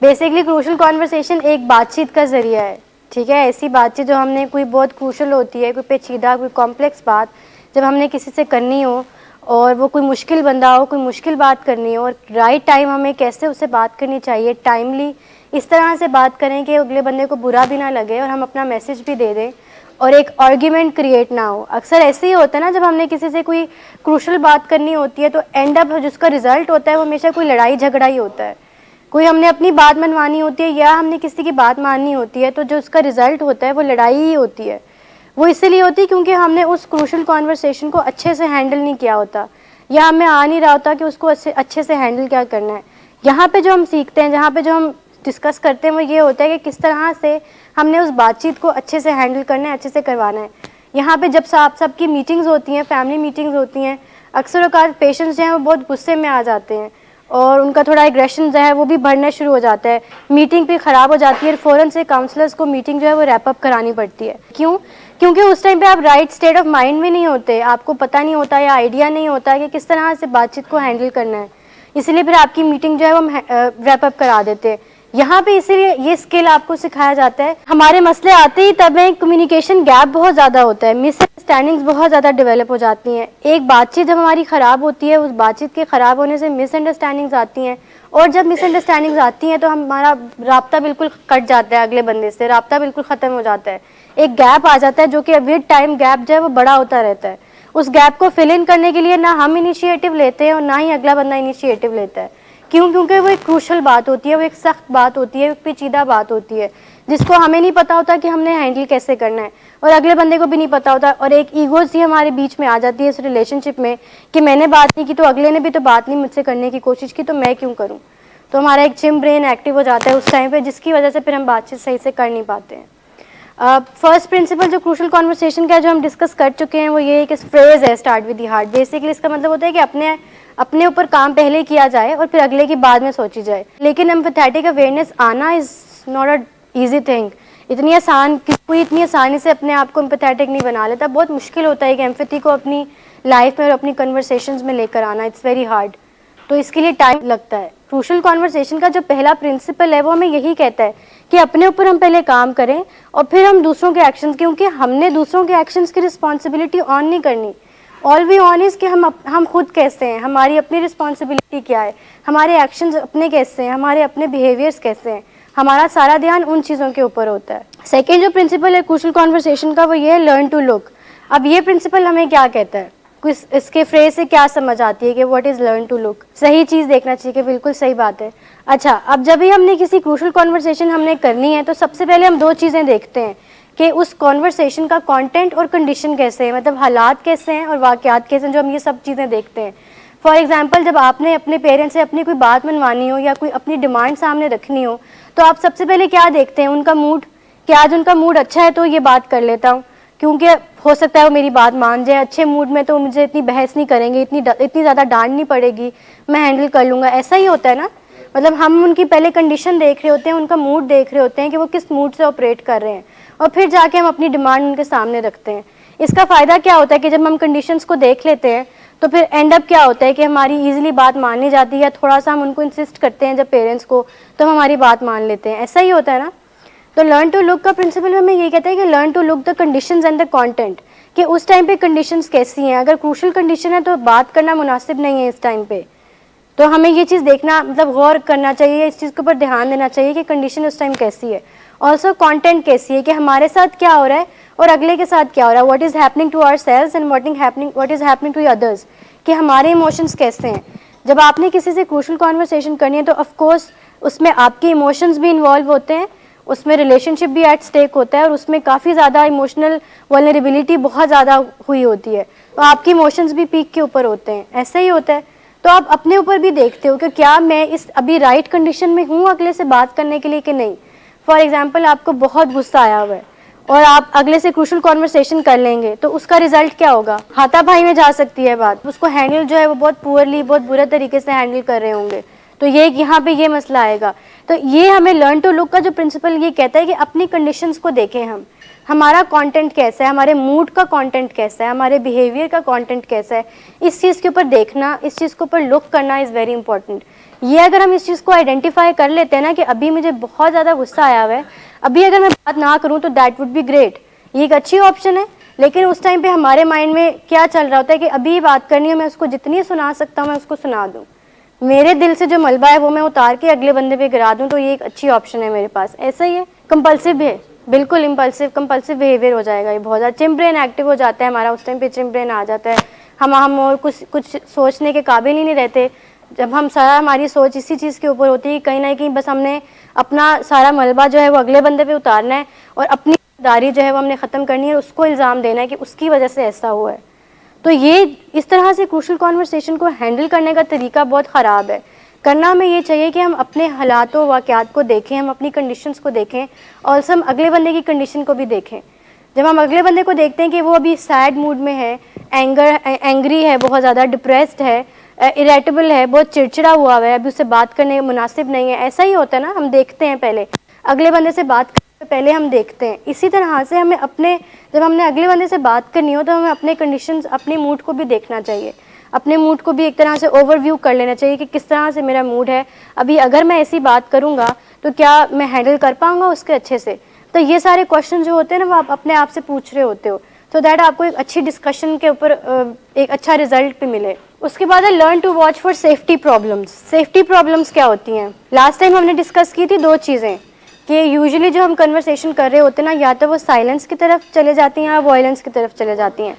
Basically crucial conversation एक बातचीत का ज़रिया है, ठीक है। ऐसी बातचीत जो हमने कोई बहुत क्रूशल होती है, कोई पेचीदा, कोई कॉम्प्लेक्स बात जब हमने किसी से करनी हो और वो कोई मुश्किल बंदा हो, कोई मुश्किल बात करनी हो और राइट टाइम हमें कैसे उससे बात करनी चाहिए, टाइमली इस तरह से बात करें कि अगले बंदे को बुरा भी ना लगे और हम अपना मैसेज भी दे दें और एक आर्ग्यूमेंट क्रिएट ना हो। अक्सर ऐसे ही होता है ना, जब हमने किसी से कोई क्रूशल बात करनी होती है तो एंड अप जिसका रिजल्ट होता है वो हमेशा कोई लड़ाई झगड़ा ही होता है। कोई हमने अपनी बात मनवानी होती है या हमने किसी की बात माननी होती है तो जो उसका रिजल्ट होता है वो लड़ाई ही होती है। वो इसलिए होती है क्योंकि हमने उस क्रूशल कॉन्वर्सेशन को अच्छे से हैंडल नहीं किया होता या हमें आ नहीं रहा होता कि उसको अच्छे से हैंडल क्या करना है। यहाँ पे जो हम सीखते हैं, जहाँ पे जो हम डिस्कस करते हैं वो ये होता है कि किस तरह से हमने उस बातचीत को अच्छे से हैंडल करना है, अच्छे से करवाना है। यहाँ पे जब सबकी मीटिंग्स होती हैं, फैमिली मीटिंग्स होती हैं, अक्सर औकात पेशेंट्स जो हैं वो बहुत गुस्से में आ जाते हैं और उनका थोड़ा एग्रेशन जो है वो भी बढ़ना शुरू हो जाता है। मीटिंग भी ख़राब हो जाती है और फ़ौरन से काउंसलर्स को मीटिंग जो है वो रैप अप करानी पड़ती है। क्यों? क्योंकि उस टाइम पे आप राइट स्टेट ऑफ माइंड में नहीं होते, आपको पता नहीं होता या आइडिया नहीं होता कि किस तरह से बातचीत को हैंडल करना है, इसलिए फिर आपकी मीटिंग जो है वो रैप अप करा देते हैं। यहाँ पे इसीलिए ये स्किल आपको सिखाया जाता है। हमारे मसले आते ही तब है, कम्युनिकेशन गैप बहुत ज़्यादा होता है, मिसअंडरस्टैंडिंग्स बहुत ज़्यादा डेवलप हो जाती हैं। एक बातचीत जब हमारी ख़राब होती है, उस बातचीत के ख़राब होने से मिसअंडरस्टैंडिंग्स आती हैं और जब मिसअंडरस्टैंडिंग्स आती हैं तो हमारा राब्ता बिल्कुल कट जाता है, अगले बंदे से राब्ता बिल्कुल ख़त्म हो जाता है। एक गैप आ जाता है जो कि विद टाइम गैप जो है वो बड़ा होता रहता है। उस गैप को फिल इन करने के लिए ना हम इनिशिएटिव लेते हैं और ना ही अगला बंदा इनिशिएटिव लेता है। क्यों? क्योंकि वो एक क्रूशल बात होती है, वो एक सख्त बात होती है, एक पेचीदा बात होती है जिसको हमें नहीं पता होता कि हमने हैंडल कैसे करना है और अगले बंदे को भी नहीं पता होता। और एक ईगो सी हमारे बीच में आ जाती है इस रिलेशनशिप में कि मैंने बात नहीं की तो अगले ने भी तो बात नहीं मुझसे करने की कोशिश की तो मैं क्यों करूँ। तो हमारा एक चिम ब्रेन एक्टिव हो जाता है उस टाइम पर, जिसकी वजह से फिर हम बातचीत सही से कर नहीं पाते हैं। फर्स्ट प्रिंसिपल जो क्रूशल कॉन्वर्सेशन का जो हम डिस्कस कर चुके हैं वो ये एक फ्रेज है, start with the heart. Basically इसका मतलब होता है कि अपने ऊपर काम पहले किया जाए और फिर अगले की बाद में सोची जाए। लेकिन एम्पैथेटिक अवेयरनेस आना is not a easy thing. कोई इतनी आसानी से अपने आप को एम्पैथेटिक नहीं बना लेता। बहुत मुश्किल होता है कि एम्पैथी को अपनी लाइफ में और अपनी कन्वर्सेशंस में लेकर आना, इट्स वेरी हार्ड। तो इसके लिए टाइम लगता है। क्रूशल कॉन्वर्सेशन का जो पहला प्रिंसिपल है वो हमें यही कहता है कि अपने ऊपर हम पहले काम करें और फिर हम दूसरों के एक्शंस, क्योंकि हमने दूसरों के एक्शंस की रिस्पॉन्सिबिलिटी ऑन नहीं करनी। ऑल वी ऑन इज़ कि हम खुद कैसे हैं, हमारी अपनी रिस्पॉन्सिबिलिटी क्या है, हमारे एक्शंस अपने कैसे हैं, हमारे अपने बिहेवियर्स कैसे हैं, हमारा सारा ध्यान उन चीज़ों के ऊपर होता है। सेकेंड जो प्रिंसिपल है क्रूशल कॉन्वर्सेशन का वो ये है लर्न टू लुक। अब ये प्रिंसिपल हमें क्या कहता है, इसके फ्रेज से क्या समझ आती है कि what is learn to look, सही चीज़ देखना चाहिए, कि बिल्कुल सही बात है। अच्छा, अब जब भी हमने किसी क्रूशल कॉन्वर्सेशन हमने करनी है तो सबसे पहले हम दो चीज़ें देखते हैं कि उस कॉन्वर्सेशन का कंटेंट और कंडीशन कैसे है, मतलब हालात कैसे हैं और वाक़यात कैसे हैं, जो हम ये सब चीज़ें देखते हैं। फॉर एग्जांपल, जब आपने अपने पेरेंट्स से अपनी कोई बात मनवानी हो या कोई अपनी डिमांड सामने रखनी हो तो आप सबसे पहले क्या देखते हैं, उनका मूड। कि आज उनका मूड अच्छा है तो ये बात कर लेता हूँ, क्योंकि हो सकता है वो मेरी बात मान जाए। अच्छे मूड में तो मुझे इतनी बहस नहीं करेंगे, इतनी ज़्यादा डांट नहीं पड़ेगी, मैं हैंडल कर लूँगा। ऐसा ही होता है ना, मतलब हम उनकी पहले कंडीशन देख रहे होते हैं, उनका मूड देख रहे होते हैं कि वो किस मूड से ऑपरेट कर रहे हैं और फिर जाके हम अपनी डिमांड उनके सामने रखते हैं। इसका फ़ायदा क्या होता है कि जब हम कंडीशंस को देख लेते हैं तो फिर एंड अप क्या होता है कि हमारी ईजिली बात मानी जाती है, या थोड़ा सा हम उनको इंसिस्ट करते हैं जब पेरेंट्स को, तो हम हमारी बात मान लेते हैं। ऐसा ही होता है ना। तो लर्न टू लुक का प्रिंसिपल हमें ये कहता है कि learn to look the conditions and the content, कि उस टाइम पे कंडीशंस कैसी हैं। अगर क्रूशल कंडीशन है तो बात करना मुनासिब नहीं है इस टाइम पे, तो हमें ये चीज़ देखना, मतलब गौर करना चाहिए, इस चीज़ के ऊपर ध्यान देना चाहिए कि कंडीशन उस टाइम कैसी है। ऑल्सो कंटेंट कैसी है, कि हमारे साथ क्या हो रहा है और अगले के साथ क्या हो रहा है, what is happening to ourselves and what is happening to others, कि हमारे इमोशंस कैसे हैं। जब आपने किसी से क्रूशल कॉन्वर्सेशन करनी है तो ऑफकोर्स उसमें आपके इमोशंस भी इन्वॉल्व होते हैं, उसमें रिलेशनशिप भी एट स्टेक होता है और उसमें काफ़ी ज़्यादा इमोशनल वल्नरेबिलिटी बहुत ज़्यादा हुई होती है, तो आपके इमोशंस भी पीक के ऊपर होते हैं। ऐसा ही होता है। तो आप अपने ऊपर भी देखते हो कि क्या मैं इस अभी राइट कंडीशन में हूँ अगले से बात करने के लिए कि नहीं। फॉर एग्जांपल, आपको बहुत गुस्सा आया हुआ है और आप अगले से क्रूशल कॉन्वर्सेशन कर लेंगे तो उसका रिजल्ट क्या होगा, हाथापाई में जा सकती है बात। उसको हैंडल जो है वो बहुत पुअरली, बहुत बुरे तरीके से हैंडल कर रहे होंगे, तो ये यहाँ पे ये मसला आएगा। तो ये हमें लर्न टू लुक का जो प्रिंसिपल ये कहता है कि अपनी कंडीशंस को देखें हम, हमारा कंटेंट कैसा है, हमारे मूड का कंटेंट कैसा है, हमारे बिहेवियर का कंटेंट कैसा है, इस चीज़ के ऊपर देखना, इस चीज़ के ऊपर लुक करना इज़ वेरी इंपॉर्टेंट। ये अगर हम इस चीज़ को आइडेंटिफाई कर लेते हैं ना कि अभी मुझे बहुत ज़्यादा गुस्सा आया हुआ है, अभी अगर मैं बात ना करूँ तो दैट वुड बी ग्रेट, ये एक अच्छी ऑप्शन है। लेकिन उस टाइम पे हमारे माइंड में क्या चल रहा होता है कि अभी बात करनी है, मैं उसको जितनी सुना सकता हूँ मैं उसको सुना दूँ, मेरे दिल से जो मलबा है वो मैं उतार के अगले बंदे पे गिरा दूँ, तो ये एक अच्छी ऑप्शन है मेरे पास। ऐसा ही है कंपल्सिव है, बिल्कुल कंपल्सिव बिहेवियर हो जाएगा ये, बहुत ज़्यादा चिम ब्रेन एक्टिव हो जाता है हमारा, उस टाइम पे चिम ब्रेन आ जाता है, हम और कुछ सोचने के काबिल ही नहीं रहते। जब हम सारा हमारी सोच इसी चीज़ के ऊपर होती है, कहीं ना कहीं बस हमने अपना सारा मलबा जो है वो अगले बंदे पे उतारना है और अपनी जिम्मेदारी जो है वो हमने ख़त्म करनी है, उसको इल्ज़ाम देना है कि उसकी वजह से ऐसा हुआ है। तो ये इस तरह से क्रूशल कॉन्वर्सेशन को हैंडल करने का तरीका बहुत ख़राब है। करना हमें ये चाहिए कि हम अपने हालातों वाक़यात को देखें, हम अपनी कंडीशंस को देखें और हम अगले बंदे की कंडीशन को भी देखें। जब हम अगले बंदे को देखते हैं कि वो अभी सैड मूड में है, एंग्री है, बहुत ज़्यादा डिप्रेस्ड है, इरेटेबल है, बहुत चिड़चिड़ा हुआ है, अभी उससे बात करने मुनासिब नहीं है, ऐसा ही होता है ना, हम देखते हैं पहले अगले बंदे से बात करने से पहले हम देखते हैं। इसी तरह से हमें जब हमने अगले बंदे से बात करनी हो तो हमें अपने कंडीशंस, अपने मूड को भी देखना चाहिए, अपने मूड को भी एक तरह से ओवरव्यू कर लेना चाहिए कि किस तरह से मेरा मूड है अभी, अगर मैं ऐसी बात करूँगा तो क्या मैं हैंडल कर पाऊँगा उसके अच्छे से। तो ये सारे क्वेश्चन जो होते हैं ना वो आप अपने आप से पूछ रहे होते हो, तो दैट आपको एक अच्छी डिस्कशन के ऊपर एक अच्छा रिजल्ट भी मिले। उसके बाद है learn to watch for safety problems. Safety problems क्या होती हैं? लास्ट टाइम हमने डिस्कस की थी दो चीज़ें कि यूजुअली जो हम कन्वर्सेशन कर रहे होते हैं ना, या तो वो साइलेंस की तरफ चले जाती हैं या वॉयलेंस की तरफ चले जाती हैं।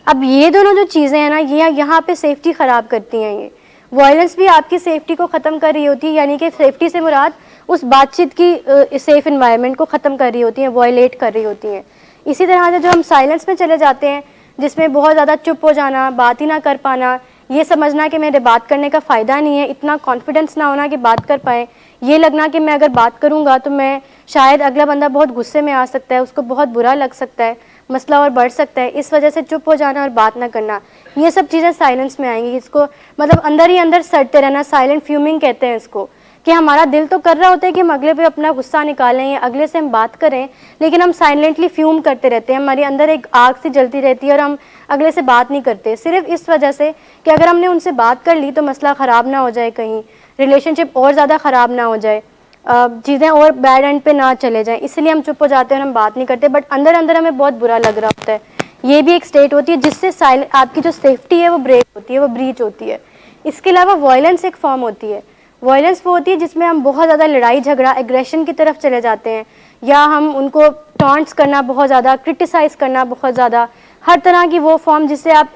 अब ये दोनों जो चीज़ें हैं ना, ये यहाँ पे सेफ्टी ख़राब करती हैं। ये वॉयलेंस भी आपकी सेफ्टी को ख़त्म कर रही होती है, यानी कि सेफ्टी से मुराद उस बातचीत की सेफ इन्वायरमेंट को ख़त्म कर रही होती हैं, वॉयलेट कर रही होती हैं। इसी तरह से जो हम साइलेंस में चले जाते हैं, जिसमें बहुत ज़्यादा चुप हो जाना, बात ही ना कर पाना, ये समझना कि मेरे बात करने का फ़ायदा नहीं है, इतना कॉन्फिडेंस ना होना कि बात कर पाए, ये लगना कि मैं अगर बात करूँगा तो मैं शायद अगला बंदा बहुत गुस्से में आ सकता है, उसको बहुत बुरा लग सकता है, मसला और बढ़ सकता है, इस वजह से चुप हो जाना और बात ना करना, ये सब चीज़ें साइलेंस में आएंगी। इसको मतलब अंदर ही अंदर सड़ते रहना, साइलेंट फ्यूमिंग कहते हैं इसको, कि हमारा दिल तो कर रहा होता है कि हम अगले पे अपना गुस्सा निकालें या अगले से हम बात करें, लेकिन हम साइलेंटली फ्यूम करते रहते हैं, हमारे अंदर एक आग सी जलती रहती है और हम अगले से बात नहीं करते, सिर्फ इस वजह से कि अगर हमने उनसे बात कर ली तो मसला ख़राब ना हो जाए, कहीं रिलेशनशिप और ज़्यादा ख़राब ना हो जाए, चीज़ें और बैड एंड पे ना चले जाएं, इसलिए हम चुप हो जाते हैं और हम बात नहीं करते, बट अंदर अंदर हमें बहुत बुरा लग रहा होता है। ये भी एक स्टेट होती है जिससे आपकी जो सेफ्टी है वो ब्रेक होती है, वो ब्रीच होती है। इसके अलावा वॉयलेंस एक फॉर्म होती है। वॉयलेंस वो होती है जिसमें हम बहुत ज़्यादा लड़ाई झगड़ा, एग्रेशन की तरफ चले जाते हैं, या हम उनको टॉन्ट्स करना बहुत ज़्यादा, क्रिटिसाइज़ करना बहुत ज़्यादा, हर तरह की वो फॉर्म जिससे आप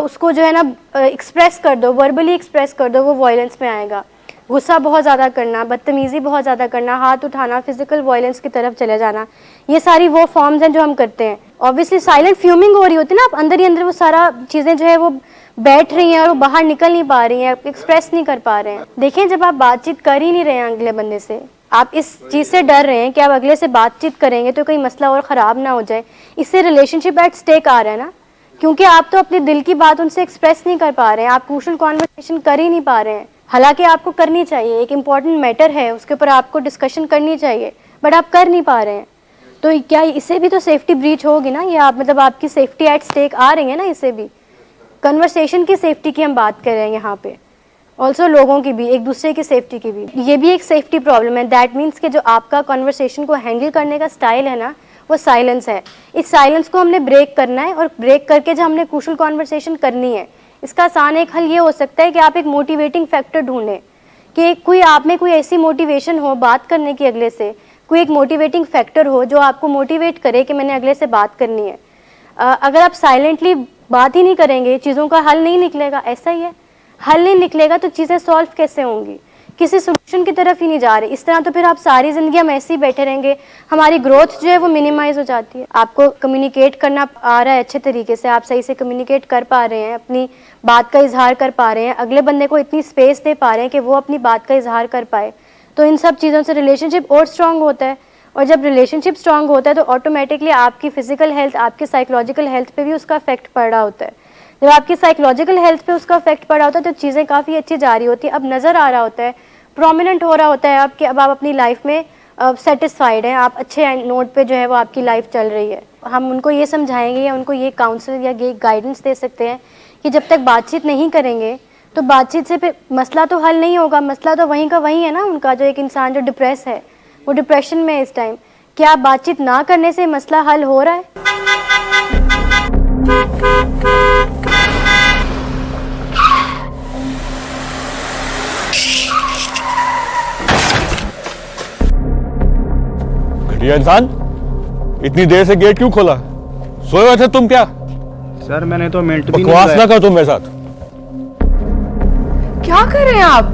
उसको जो है ना एक्सप्रेस कर दो, वर्बली एक्सप्रेस कर दो, वो वॉयलेंस में आएगा। गुस्सा बहुत ज़्यादा करना, बदतमीज़ी बहुत ज़्यादा करना, हाथ उठाना, फिजिकल वायलेंस की तरफ चले जाना, ये सारी वो फॉर्म्स हैं जो हम करते हैं। ऑब्वियसली साइलेंट फ्यूमिंग हो रही होती है ना, आप अंदर ही अंदर वो सारा चीज़ें जो है वो बैठ रही हैं और वो बाहर निकल नहीं पा रही हैं, एक्सप्रेस नहीं कर पा रहे हैं। देखिए, जब आप बातचीत कर ही नहीं रहे हैं अगले बंदे से, आप इस चीज़ से डर रहे हैं कि आप अगले से बातचीत करेंगे तो कोई मसला और ख़राब ना हो जाए, इससे रिलेशनशिप एट स्टेक आ रहा है ना, क्योंकि आप तो अपने दिल की बात उनसे एक्सप्रेस नहीं कर पा रहे हैं, आप क्रूशियल कॉन्वर्सेशन कर ही नहीं पा रहे हैं। हालांकि आपको करनी चाहिए, एक इम्पॉर्टेंट मैटर है, उसके ऊपर आपको डिस्कशन करनी चाहिए, बट आप कर नहीं पा रहे हैं, तो क्या इससे भी तो सेफ्टी ब्रीच होगी ना, या आप मतलब आपकी सेफ्टी एट स्टेक आ रही है ना, इससे भी कन्वर्सेशन की सेफ्टी की हम बात कर रहे हैं यहाँ पे, ऑल्सो लोगों की भी, एक दूसरे की सेफ्टी की भी, ये भी एक सेफ्टी प्रॉब्लम है। दैट मीन्स कि जो आपका कन्वर्सेशन को हैंडल करने का स्टाइल है ना, वो साइलेंस है। इस साइलेंस को हमने ब्रेक करना है, और ब्रेक करके जो हमने क्रूशियल कॉन्वर्सेशन करनी है, इसका आसान एक हल ये हो सकता है कि आप एक मोटिवेटिंग फैक्टर ढूंढें, कि कोई आप में कोई ऐसी मोटिवेशन हो बात करने की अगले से, कोई एक मोटिवेटिंग फैक्टर हो जो आपको मोटिवेट करे कि मैंने अगले से बात करनी है। अगर आप साइलेंटली बात ही नहीं करेंगे, चीज़ों का हल नहीं निकलेगा, ऐसा ही है, हल नहीं निकलेगा तो चीज़ें सॉल्व कैसे होंगी, किसी सोल्यूशन की तरफ ही नहीं जा रहे। इस तरह तो फिर आप सारी ज़िंदगी हम ऐसे ही बैठे रहेंगे, हमारी ग्रोथ जो है वो मिनिमाइज़ हो जाती है। आपको कम्युनिकेट करना आ रहा है अच्छे तरीके से, आप सही से कम्युनिकेट कर पा रहे हैं, अपनी बात का इजहार कर पा रहे हैं, अगले बंदे को इतनी स्पेस दे पा रहे हैं कि वो अपनी बात का इजहार कर पाए, तो इन सब चीज़ों से रिलेशनशिप और स्ट्रॉन्ग होता है। और जब रिलेशनशिप स्ट्रॉन्ग होता है तो ऑटोमेटिकली आपकी फिजिकल हेल्थ, आपकी साइकोलॉजिकल हेल्थ पे भी उसका इफेक्ट पड़ रहा होता है। जब आपकी साइकोलॉजिकल हेल्थ पे उसका इफेक्ट पड़ रहा होता है तो चीज़ें काफ़ी अच्छी जा रही होती है, अब नज़र आ रहा होता है, प्रोमिनेंट हो रहा होता है आपके, अब आप अपनी लाइफ में सेटिस्फाइड हैं, आप अच्छे नोट पे जो है वो आपकी लाइफ चल रही है। हम उनको ये समझाएंगे या उनको ये काउंसल या ये गाइडेंस दे सकते हैं कि जब तक बातचीत नहीं करेंगे तो बातचीत से फिर मसला तो हल नहीं होगा, मसला तो वहीं का वहीं है ना उनका। जो एक इंसान जो डिप्रेस है, वो डिप्रेशन में है इस टाइम, क्या बातचीत ना करने से मसला हल हो रहा है? घटिया इंसान, इतनी देर से गेट क्यों खोला? सोए हुए थे तुम क्या? सर मैंने तो मिनट भी बकवास नहीं ना कर तुम मेरे साथ। क्या कर रहे हैं आप?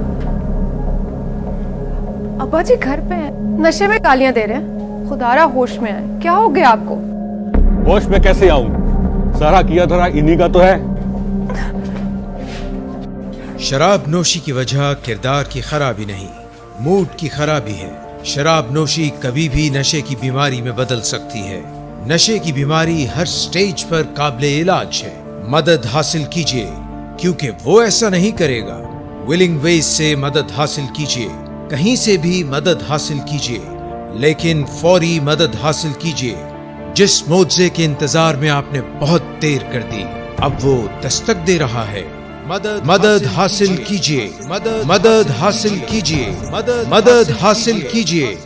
अब्बा जी घर पे हैं, नशे में गालियां दे रहे हैं। खुदारा होश में आए, क्या हो गया आपको? होश में कैसे आऊं? सारा किया धरा इन्हीं का तो है। शराब नोशी की वजह किरदार की खराबी नहीं, मूड की खराबी है। शराब नोशी कभी भी नशे की बीमारी में बदल सकती है। नशे की बीमारी हर स्टेज पर काबिले इलाज है। मदद हासिल कीजिए, क्योंकि वो ऐसा नहीं करेगा। विलिंग वेज से मदद हासिल कीजिए, कहीं से भी मदद हासिल कीजिए, लेकिन फौरी मदद हासिल कीजिए। जिस मुआवजे के इंतजार में आपने बहुत देर कर दी, अब वो दस्तक दे रहा है। मदद हासिल कीजिए, मदद हासिल कीजिए, मदद हासिल कीजिए।